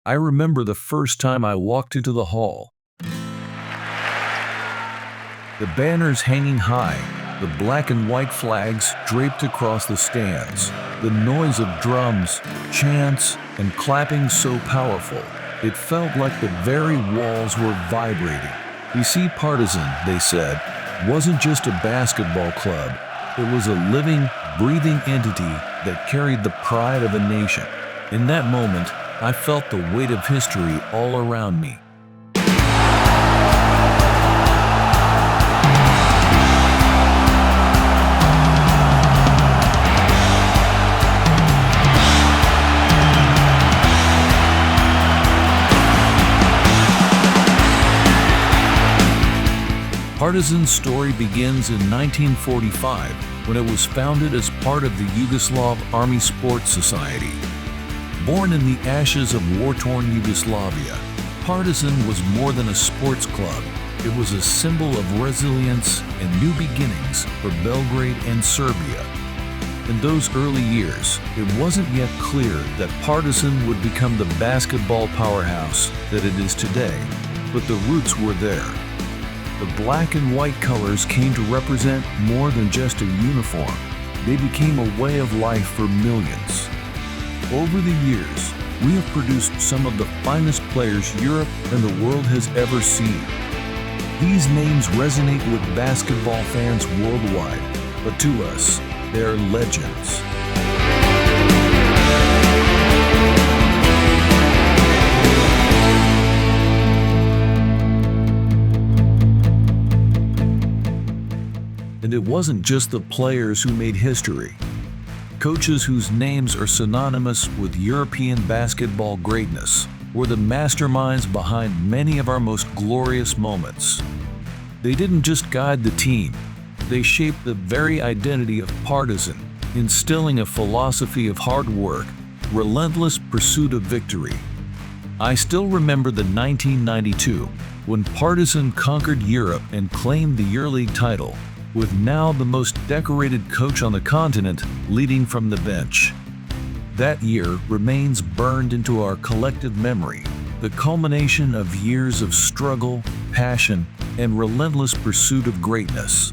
I remember the first time I walked into the hall. The banners hanging high, the black and white flags draped across the stands, the noise of drums, chants, and clapping so powerful, it felt like the very walls were vibrating. You see, Partizan, they said, wasn't just a basketball club. It was a living, breathing entity that carried the pride of a nation. In that moment, I felt the weight of history all around me. Partizan's story begins in 1945 when it was founded as part of the Yugoslav Army Sports Society. Born in the ashes of war-torn Yugoslavia, Partizan was more than a sports club. It was a symbol of resilience and new beginnings for Belgrade and Serbia. In those early years, it wasn't yet clear that Partizan would become the basketball powerhouse that it is today, but the roots were there. The black and white colors came to represent more than just a uniform. They became a way of life for millions. Over the years, we have produced some of the finest players Europe and the world has ever seen. These names resonate with basketball fans worldwide, but to us, they are legends. And it wasn't just the players who made history. Coaches whose names are synonymous with European basketball greatness were the masterminds behind many of our most glorious moments. They didn't just guide the team, they shaped the very identity of Partizan, instilling a philosophy of hard work, relentless pursuit of victory. I still remember the 1992 when Partizan conquered Europe and claimed the EuroLeague title, with now the most decorated coach on the continent leading from the bench. That year remains burned into our collective memory, the culmination of years of struggle, passion, and relentless pursuit of greatness.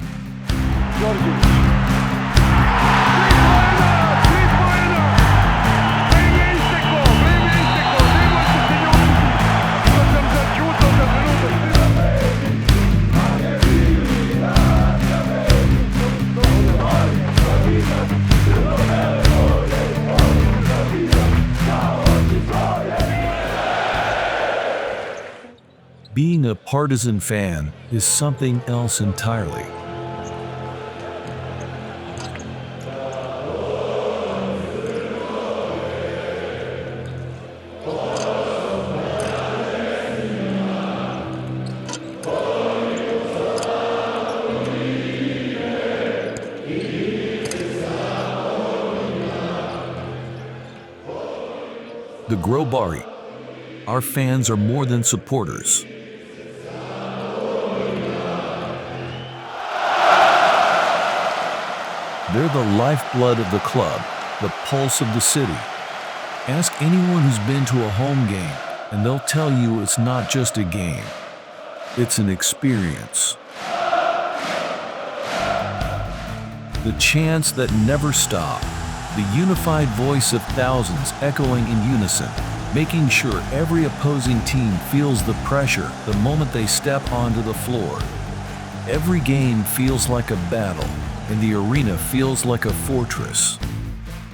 Being a Partizan fan is something else entirely. The Grobari. Our fans are more than supporters. They're the lifeblood of the club, the pulse of the city. Ask anyone who's been to a home game, and they'll tell you it's not just a game. It's an experience. The chants that never stop, the unified voice of thousands echoing in unison, making sure every opposing team feels the pressure the moment they step onto the floor. Every game feels like a battle, and the arena feels like a fortress.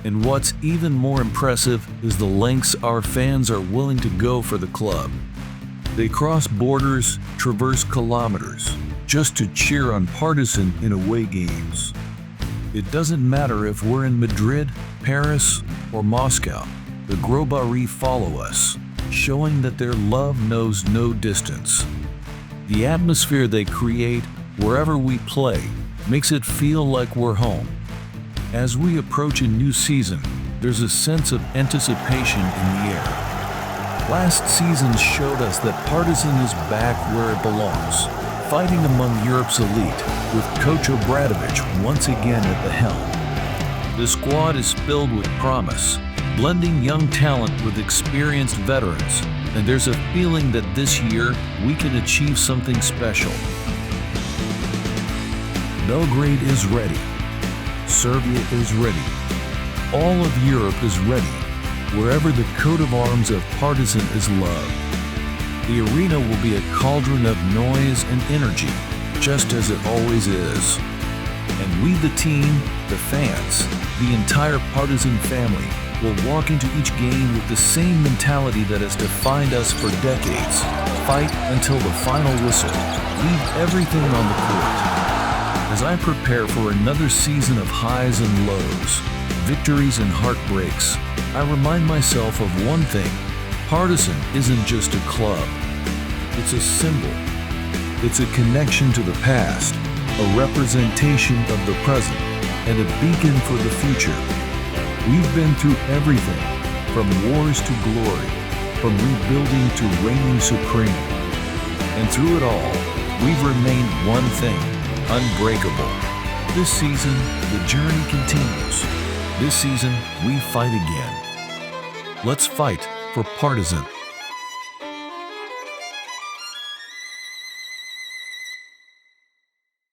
And what's even more impressive is the lengths our fans are willing to go for the club. They cross borders, traverse kilometers, just to cheer on Partizan in away games. It doesn't matter if we're in Madrid, Paris, or Moscow, the Grobari follow us, showing that their love knows no distance. The atmosphere they create, wherever we play, makes it feel like we're home. As we approach a new season, there's a sense of anticipation in the air. Last season showed us that Partizan is back where it belongs, fighting among Europe's elite, with Coach Obradović once again at the helm. The squad is filled with promise, blending young talent with experienced veterans, and there's a feeling that this year we can achieve something special. Belgrade is ready. Serbia is ready. All of Europe is ready. Wherever the coat of arms of Partizan is loved. The arena will be a cauldron of noise and energy, just as it always is. And we, the team, the fans, the entire Partizan family, will walk into each game with the same mentality that has defined us for decades. Fight until the final whistle. Leave everything on the court. As I prepare for another season of highs and lows, victories and heartbreaks, I remind myself of one thing. Partizan isn't just a club. It's a symbol. It's a connection to the past, a representation of the present, and a beacon for the future. We've been through everything, from wars to glory, from rebuilding to reigning supreme. And through it all, we've remained one thing, unbreakable. This season, the journey continues. This season, we fight again. Let's fight for Partizan.